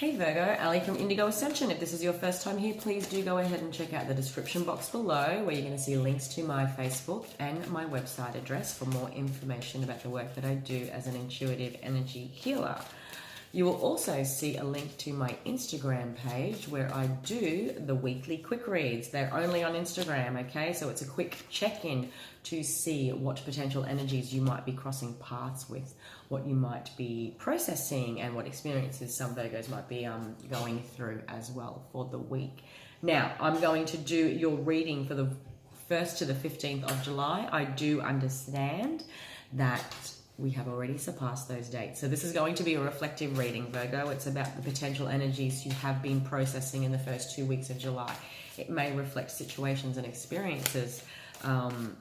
Hey Virgo, Ali from Indigo Ascension. If this is your first time here, please do go ahead and check out the description box below where you're going to see links to my Facebook and my website address for more information about the work that I do as an intuitive energy healer. You will also see a link to my Instagram page where I do the weekly quick reads. They're only on Instagram, okay? So it's a quick check-in to see what potential energies you might be crossing paths with, what you might be processing, and what experiences some Virgos might be going through as well for the week. Now, I'm going to do your reading for the 1st to the 15th of July. I do understand that we have already surpassed those dates. So this is going to be a reflective reading, Virgo. It's about the potential energies you have been processing in the first 2 weeks of July. It may reflect situations and experiences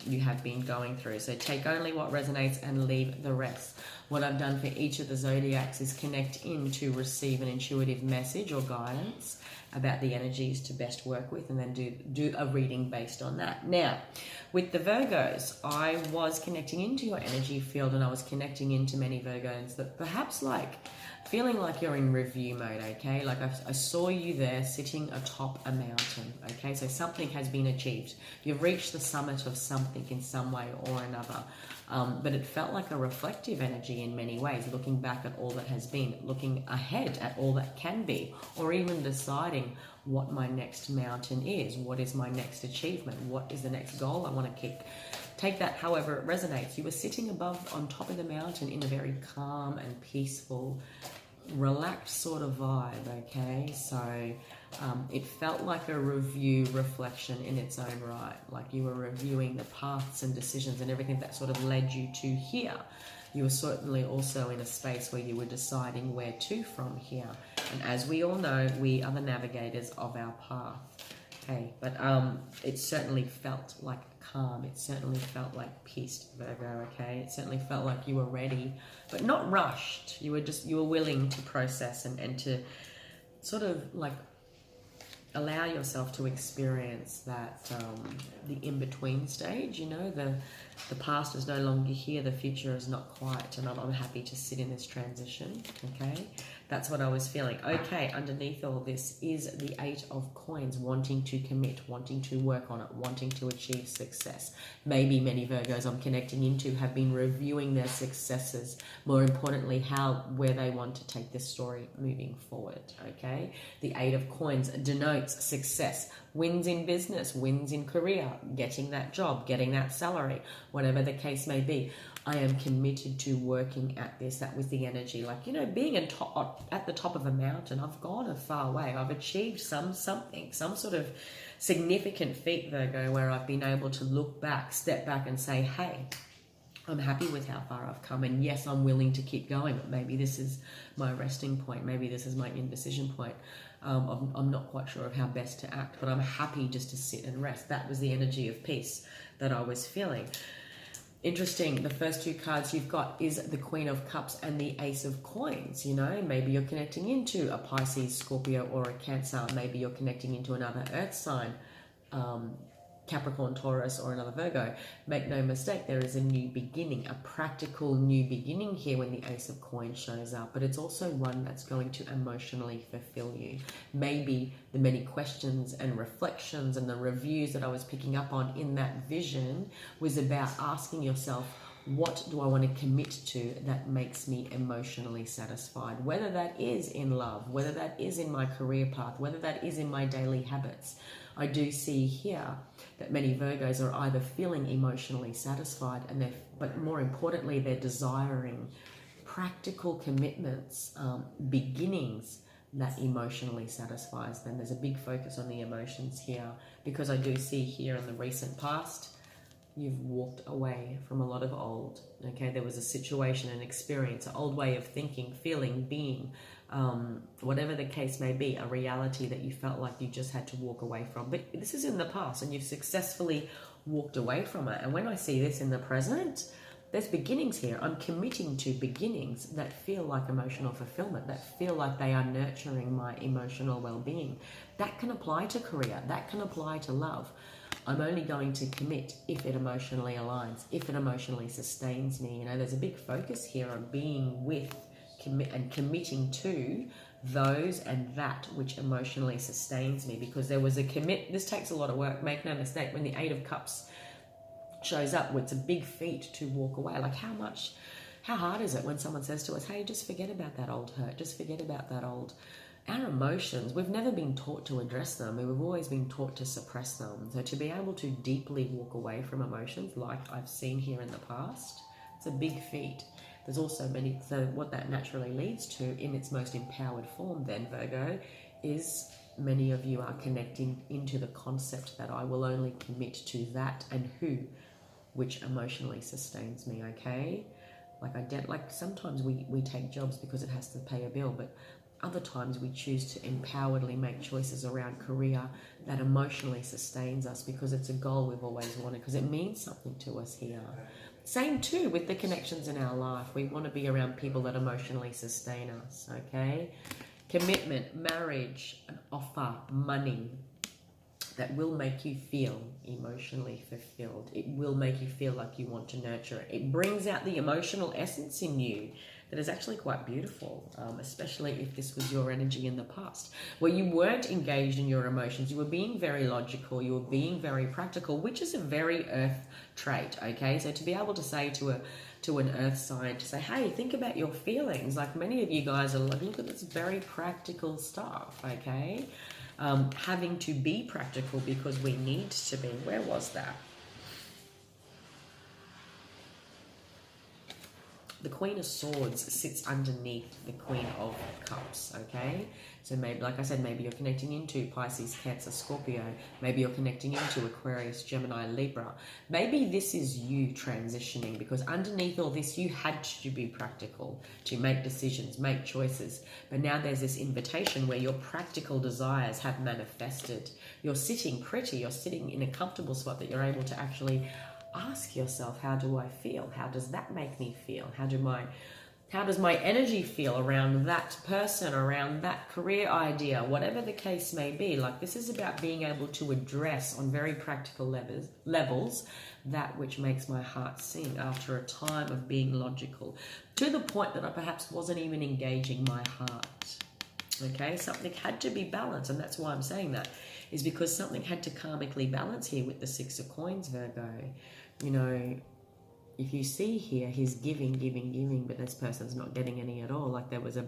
you have been going through. So take only what resonates and leave the rest. What I've done for each of the zodiacs is connect in to receive an intuitive message or guidance about the energies to best work with, and then do a reading based on that. Now, with the Virgos, I was connecting into your energy field, and I was connecting into many Virgos that perhaps feeling like you're in review mode, okay? Like I saw you there sitting atop a mountain, okay? So something has been achieved. You've reached the summit of something in some way or another. But it felt like a reflective energy in many ways, looking back at all that has been, looking ahead at all that can be, or even deciding what my next mountain is, what is my next achievement, what is the next goal I want to kick. Take that however it resonates. You were sitting on top of the mountain in a very calm and peaceful, relaxed sort of vibe, okay? So it felt like a review reflection in its own right, like you were reviewing the paths and decisions and everything that sort of led you to here. You were certainly also in a space where you were deciding where to from here. And as we all know, we are the navigators of our path. Okay, but it certainly felt like calm. It certainly felt like peace, Virgo, okay? It certainly felt like you were ready, but not rushed. You were willing to process and to sort of like allow yourself to experience that, the in-between stage, you know, the past is no longer here, the future is not quite, and I'm happy to sit in this transition, okay? That's what I was feeling. Okay, underneath all this is the 8 of Coins, wanting to commit, wanting to work on it, wanting to achieve success. Maybe many Virgos I'm connecting into have been reviewing their successes, more importantly, where they want to take this story moving forward, okay? The 8 of Coins denotes success, wins in business, wins in career, getting that job, getting that salary, whatever the case may be. I am committed to working at this. That was the energy. Like, you know, being at the top of a mountain, I've gone a far way. I've achieved some sort of significant feat, Virgo, where I've been able to look back, step back and say, hey, I'm happy with how far I've come. And yes, I'm willing to keep going, but maybe this is my resting point. Maybe this is my indecision point. I'm not quite sure of how best to act, but I'm happy just to sit and rest. That was the energy of peace that I was feeling. Interesting, the first two cards you've got is the Queen of Cups and the Ace of Coins. You know, maybe you're connecting into a Pisces, Scorpio, or a Cancer. Maybe you're connecting into another Earth sign, Capricorn, Taurus, or another Virgo. Make no mistake, there is a new beginning, a practical new beginning here when the Ace of Coins shows up, but it's also one that's going to emotionally fulfill you. Maybe the many questions and reflections and the reviews that I was picking up on in that vision was about asking yourself, what do I want to commit to that makes me emotionally satisfied? Whether that is in love, whether that is in my career path, whether that is in my daily habits. I do see here that many Virgos are either feeling emotionally satisfied, but more importantly, they're desiring practical commitments, beginnings that emotionally satisfies them. There's a big focus on the emotions here, because I do see here in the recent past, you've walked away from a lot of old, okay? There was a situation, an experience, an old way of thinking, feeling, being, whatever the case may be, a reality that you felt like you just had to walk away from. But this is in the past and you've successfully walked away from it. And when I see this in the present, there's beginnings here. I'm committing to beginnings that feel like emotional fulfillment, that feel like they are nurturing my emotional well-being. That can apply to career, that can apply to love. I'm only going to commit if it emotionally aligns, if it emotionally sustains me. You know, there's a big focus here on being with and committing to those and that which emotionally sustains me, because there was a this takes a lot of work. Make no mistake, when the 8 of Cups shows up, it's a big feat to walk away. Like how hard is it when someone says to us, hey, just forget about that old hurt, just forget about that old... Our emotions, we've never been taught to address them, and we've always been taught to suppress them. So to be able to deeply walk away from emotions, like I've seen here in the past, it's a big feat. There's also many, so what that naturally leads to in its most empowered form then, Virgo, is many of you are connecting into the concept that I will only commit to that and who, which emotionally sustains me, okay? Like sometimes we take jobs because it has to pay a bill, but other times we choose to empoweredly make choices around career that emotionally sustains us because it's a goal we've always wanted, because it means something to us here. Same too with the connections in our life. We want to be around people that emotionally sustain us, okay? Commitment, marriage, an offer, money that will make you feel emotionally fulfilled. It will make you feel like you want to nurture it. It brings out the emotional essence in you that is actually quite beautiful, especially if this was your energy in the past, where you weren't engaged in your emotions. You were being very logical, you were being very practical, which is a very earth trait, okay? So to be able to say to an earth sign, to say, hey, think about your feelings, like many of you guys are like, look at this very practical stuff, okay? Having to be practical because we need to be. Where was that? The Queen of Swords sits underneath the Queen of Cups, okay? So maybe, like I said, maybe you're connecting into Pisces, Cancer, Scorpio. Maybe you're connecting into Aquarius, Gemini, Libra. Maybe this is you transitioning, because underneath all this, you had to be practical, to make decisions, make choices. But now there's this invitation where your practical desires have manifested. You're sitting pretty, you're sitting in a comfortable spot that you're able to actually ask yourself, how do I feel? How does that make me feel? How does my energy feel around that person, around that career idea, whatever the case may be? Like, this is about being able to address on very practical levels that which makes my heart sing after a time of being logical, to the point that I perhaps wasn't even engaging my heart. Okay, something had to be balanced, and that's why I'm saying that, is because something had to karmically balance here with the 6 of Coins, Virgo. You know, if you see here, he's giving, but this person's not getting any at all. Like there was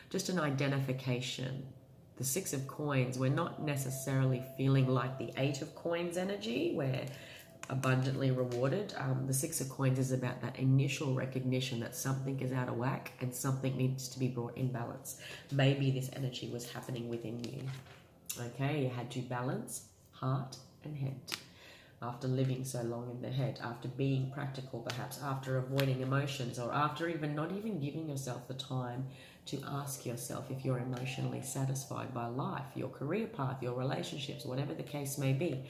just an identification. The 6 of Coins, we're not necessarily feeling like the 8 of Coins energy, where abundantly rewarded. The 6 of Coins is about that initial recognition that something is out of whack and something needs to be brought in balance. Maybe this energy was happening within you. Okay, you had to balance heart and head. After living so long in the head, after being practical perhaps, after avoiding emotions, or after not even giving yourself the time to ask yourself if you're emotionally satisfied by life, your career path, your relationships, whatever the case may be.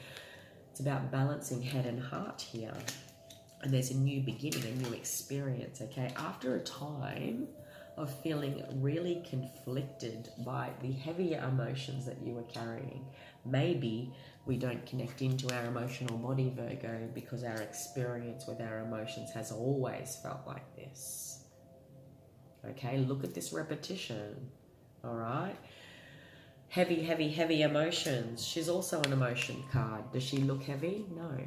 It's about balancing head and heart here. And there's a new beginning, a new experience, okay? After a time of feeling really conflicted by the heavier emotions that you were carrying, maybe we don't connect into our emotional body, Virgo, because our experience with our emotions has always felt like this. Okay, look at this repetition, all right? Heavy emotions. She's also an emotion card. Does she look heavy? No.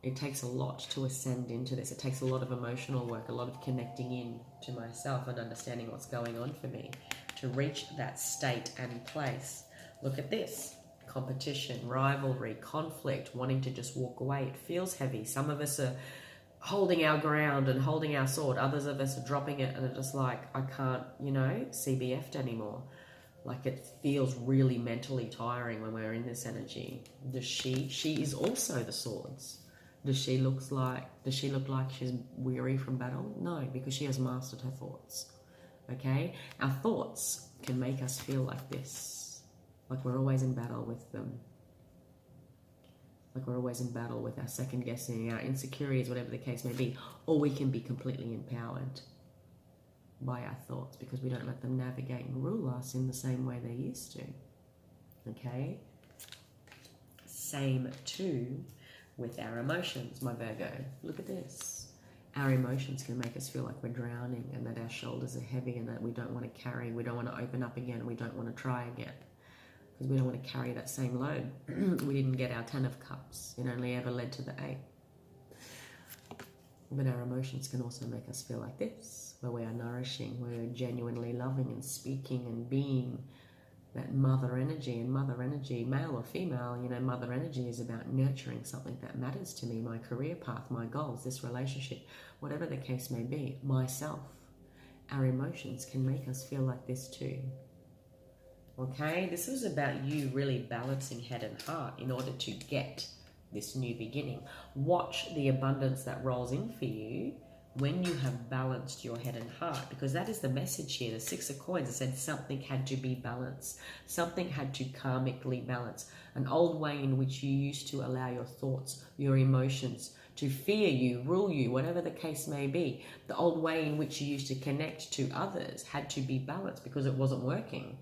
It takes a lot to ascend into this. It takes a lot of emotional work, a lot of connecting in to myself and understanding what's going on for me to reach that state and place. Look at this. Competition, rivalry, conflict, wanting to just walk away. It feels heavy. Some of us are holding our ground and holding our sword. Others of us are dropping it and are just like, I can't, CBF'd anymore. Like, it feels really mentally tiring when we're in this energy. She is also the swords. Does she look like she's weary from battle? No, because she has mastered her thoughts. Okay? Our thoughts can make us feel like this. Like we're always in battle with them. Like we're always in battle with our second guessing, our insecurities, whatever the case may be. Or we can be completely empowered by our thoughts because we don't let them navigate and rule us in the same way they used to. Okay? Same too with our emotions, my Virgo. Look at this. our emotions can make us feel like we're drowning and that our shoulders are heavy and that we don't want to carry, we don't want to open up again, we don't want to try again. Because we don't want to carry that same load. We didn't get our 10 of cups. It only ever led to the 8. But our emotions can also make us feel like this, where we are nourishing, we're genuinely loving and speaking and being that mother energy. And mother energy, male or female, you know, mother energy is about nurturing something that matters to me, my career path, my goals, this relationship, whatever the case may be, myself. Our emotions can make us feel like this too. Okay, this is about you really balancing head and heart in order to get this new beginning. Watch the abundance that rolls in for you when you have balanced your head and heart, because that is the message here. The 6 of Coins, it said something had to be balanced. Something had to karmically balance. An old way in which you used to allow your thoughts, your emotions to fear you, rule you, whatever the case may be. The old way in which you used to connect to others had to be balanced because it wasn't working.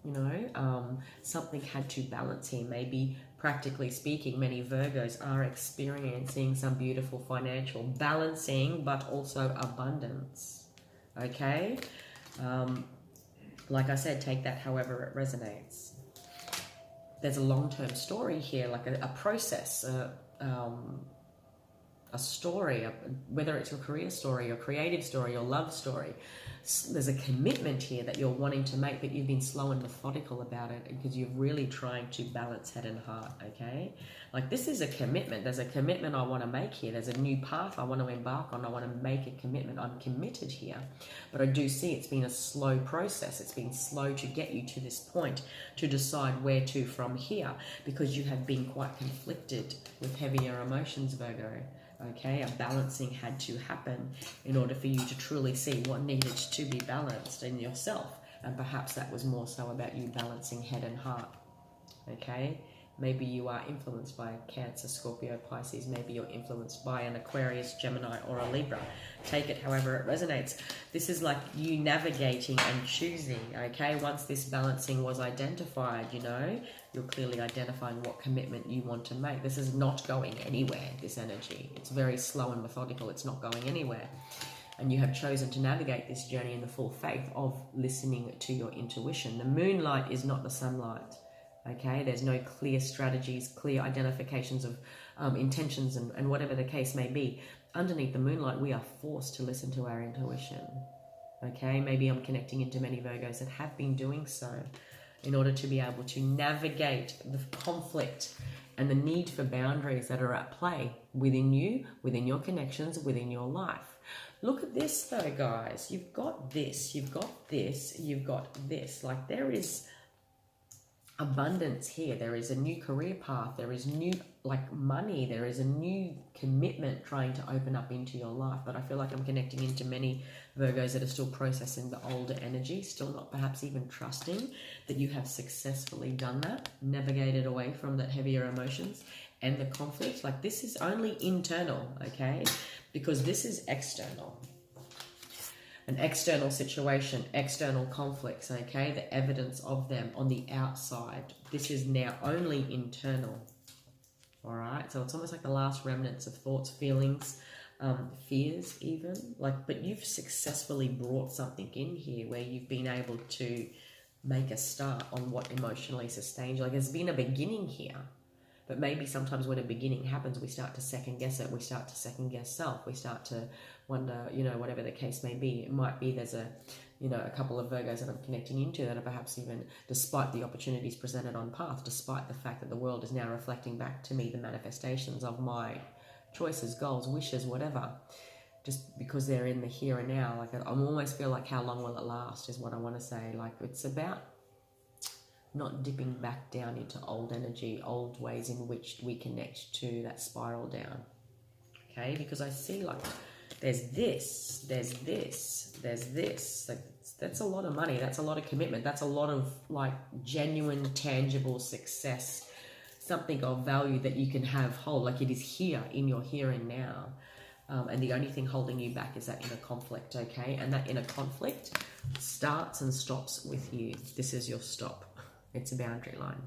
You know, something had to balance here. Maybe practically speaking, many Virgos are experiencing some beautiful financial balancing, but also abundance. Okay? Like I said, take that however it resonates. There's a long-term story here, like a process, a story, whether it's your career story, your creative story, your love story. There's a commitment here that you're wanting to make, but you've been slow and methodical about it because you're really trying to balance head and heart, okay? Like this is a commitment. There's a commitment I want to make here. There's a new path I want to embark on. I want to make a commitment. I'm committed here. But I do see it's been a slow process. It's been slow to get you to this point to decide where to from here because you have been quite conflicted with heavier emotions, Virgo. Okay, a balancing had to happen in order for you to truly see what needed to be balanced in yourself. And perhaps that was more so about you balancing head and heart. Okay, maybe you are influenced by Cancer, Scorpio, Pisces. Maybe you're influenced by an Aquarius, Gemini, or a Libra. Take it however it resonates. This is like you navigating and choosing, okay? Once this balancing was identified, you know, you're clearly identifying what commitment you want to make. This is not going anywhere, this energy. It's very slow and methodical. It's not going anywhere. And you have chosen to navigate this journey in the full faith of listening to your intuition. The moonlight is not the sunlight, okay? There's no clear strategies, clear identifications of intentions and whatever the case may be. Underneath the moonlight, we are forced to listen to our intuition, okay? Maybe I'm connecting into many Virgos that have been doing so in order to be able to navigate the conflict and the need for boundaries that are at play within you, within your connections, within your life. Look at this though, guys. You've got this, you've got this, you've got this. Like there is abundance here. There is a new career path. There is new like money. There is a new commitment trying to open up into your life. But I feel like I'm connecting into many Virgos that are still processing the older energy, still not perhaps even trusting that you have successfully done that, navigated away from that heavier emotions and the conflict. Like this is only internal, okay? Because this is external. An external situation, external conflicts, okay? The evidence of them on the outside. This is now only internal, all right? So it's almost like the last remnants of thoughts, feelings, fears even. But you've successfully brought something in here where you've been able to make a start on what emotionally sustains you. Like there's been a beginning here. But maybe sometimes when a beginning happens, we start to second guess it. We start to second guess self. We start to wonder, you know, whatever the case may be. It might be there's a couple of Virgos that I'm connecting into that are perhaps even, despite the opportunities presented on path, despite the fact that the world is now reflecting back to me the manifestations of my choices, goals, wishes, whatever, just because they're in the here and now. Like I almost feel like how long will it last is what I want to say. Like it's about not dipping back down into old energy, old ways in which we connect to that spiral down, okay? Because I see like there's this, there's this, there's this. Like that's a lot of money, that's a lot of commitment, that's a lot of like genuine, tangible success, something of value that you can have hold, like it is here in your here and now. And the only thing holding you back is that inner conflict, okay? And that inner conflict starts and stops with you. This is your stop. It's a boundary line.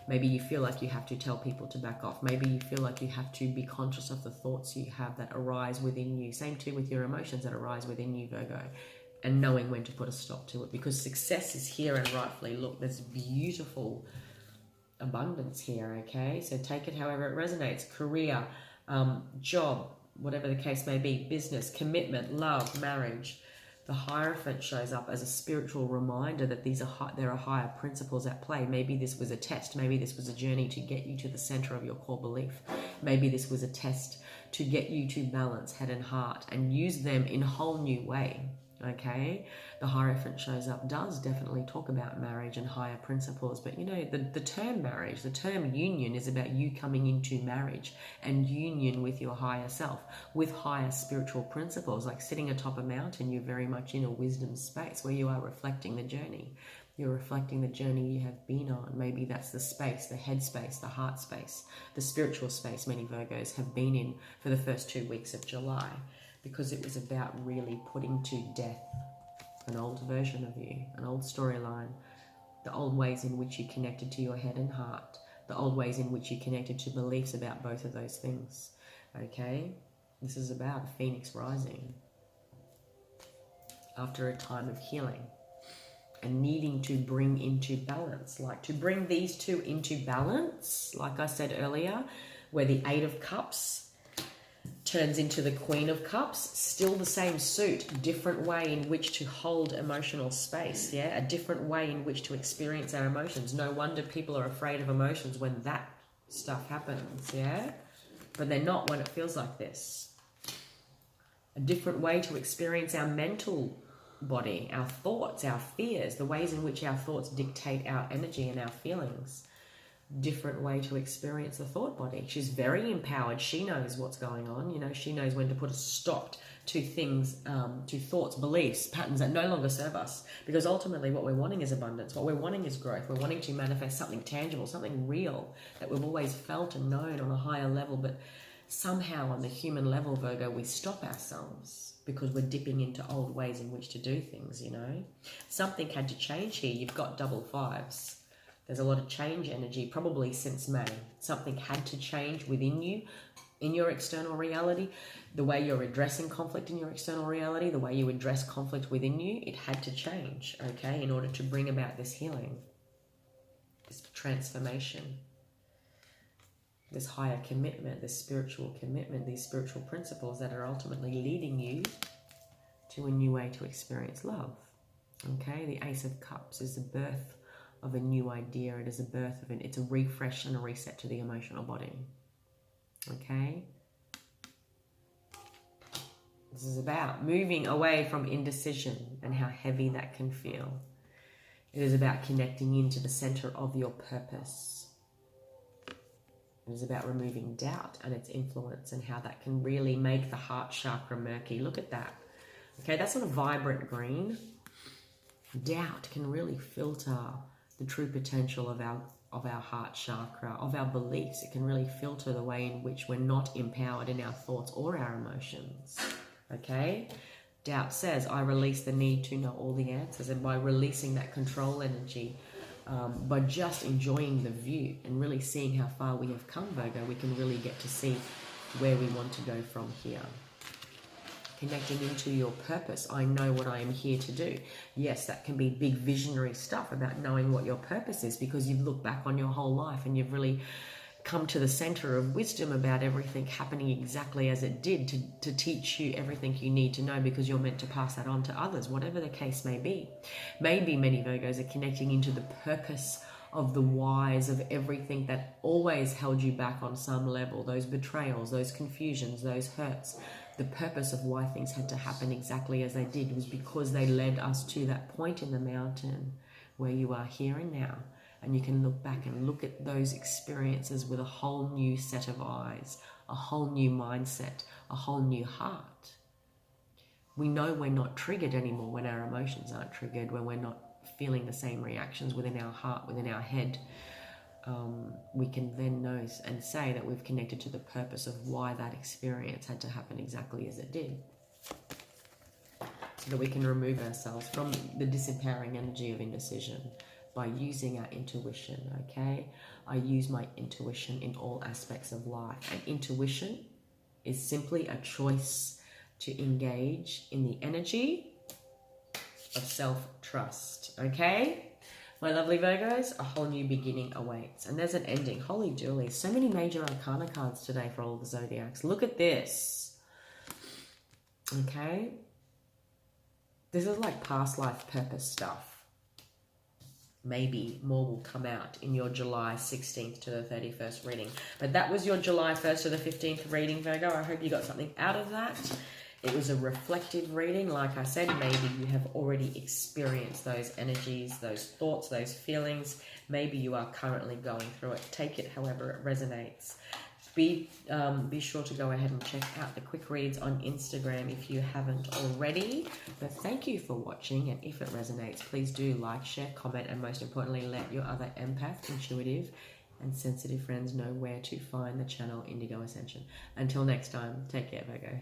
Maybe you feel like you have to tell people to back off. Maybe you feel like you have to be conscious of the thoughts you have that arise within you. Same too with your emotions that arise within you, Virgo. And knowing when to put a stop to it, because success is here, and rightfully, look, there's beautiful abundance here, okay? So take it however it resonates. Career, job, whatever the case may be, business, commitment, love, marriage. The Hierophant shows up as a spiritual reminder that there are higher principles at play. Maybe this was a test. Maybe this was a journey to get you to the center of your core belief. Maybe this was a test to get you to balance head and heart and use them in a whole new way. Okay, the Hierophant shows up, does definitely talk about marriage and higher principles, but you know, the term marriage, the term union is about you coming into marriage and union with your higher self, with higher spiritual principles. Like sitting atop a mountain, you're very much in a wisdom space where you are reflecting the journey. You're reflecting the journey you have been on. Maybe that's the space, the head space, the heart space, the spiritual space many Virgos have been in for the first 2 weeks of July. Because it was about really putting to death an old version of you, an old storyline, the old ways in which you connected to your head and heart, the old ways in which you connected to beliefs about both of those things, okay? This is about a phoenix rising after a time of healing and needing to bring into balance, like to bring these two into balance, like I said earlier, where the 8 of Cups turns into the Queen of Cups, still the same suit, different way in which to hold emotional space, yeah? A different way in which to experience our emotions. No wonder people are afraid of emotions when that stuff happens, yeah? But they're not when it feels like this. A different way to experience our mental body, our thoughts, our fears, the ways in which our thoughts dictate our energy and our feelings. Different way to experience the thought body. She's very empowered. She knows what's going on. You know, she knows when to put a stop to things, to thoughts, beliefs, patterns that no longer serve us. Because ultimately what we're wanting is abundance. What we're wanting is growth. We're wanting to manifest something tangible, something real that we've always felt and known on a higher level. But somehow on the human level, Virgo, we stop ourselves because we're dipping into old ways in which to do things, you know. Something had to change here. You've got double 5s. There's a lot of change energy, probably since May. Something had to change within you, in your external reality. The way you're addressing conflict in your external reality, the way you address conflict within you, it had to change, okay, in order to bring about this healing, this transformation, this higher commitment, this spiritual commitment, these spiritual principles that are ultimately leading you to a new way to experience love, okay? The Ace of Cups is the birth of a new idea. It is a birth of it's a refresh and a reset to the emotional body, okay? This is about moving away from indecision and how heavy that can feel. It is about connecting into the center of your purpose. It is about removing doubt and its influence and how that can really make the heart chakra murky. Look at that. Okay, that's not a vibrant green. Doubt can really filter the true potential of our heart chakra, of our beliefs. It can really filter the way in which we're not empowered in our thoughts or our emotions, okay? Doubt says, I release the need to know all the answers, and by releasing that control energy, by just enjoying the view and really seeing how far we have come, Virgo, we can really get to see where we want to go from here. Connecting into your purpose. I know what I am here to do. Yes, that can be big visionary stuff about knowing what your purpose is, because you've looked back on your whole life and you've really come to the center of wisdom about everything happening exactly as it did to teach you everything you need to know, because you're meant to pass that on to others, whatever the case may be. Maybe many Virgos are connecting into the purpose of the whys of everything that always held you back on some level, those betrayals, those confusions, those hurts. The purpose of why things had to happen exactly as they did was because they led us to that point in the mountain where you are here and now. And you can look back and look at those experiences with a whole new set of eyes, a whole new mindset, a whole new heart. We know we're not triggered anymore when our emotions aren't triggered, when we're not feeling the same reactions within our heart, within our head. We can then know and say that we've connected to the purpose of why that experience had to happen exactly as it did, so that we can remove ourselves from the disempowering energy of indecision by using our intuition, okay? I use my intuition in all aspects of life. And intuition is simply a choice to engage in the energy of self-trust, okay? My lovely Virgos, a whole new beginning awaits. And there's an ending. Holy dooly. So many major arcana cards today for all the zodiacs. Look at this. Okay? This is like past life purpose stuff. Maybe more will come out in your July 16th to the 31st reading. But that was your July 1st to the 15th reading, Virgo. I hope you got something out of that. It was a reflective reading. Like I said, maybe you have already experienced those energies, those thoughts, those feelings. Maybe you are currently going through it. Take it however it resonates. Be sure to go ahead and check out the quick reads on Instagram if you haven't already. But thank you for watching, and if it resonates, please do like, share, comment, and most importantly, let your other empath, intuitive, and sensitive friends know where to find the channel Indigo Ascension. Until next time, take care, Virgo.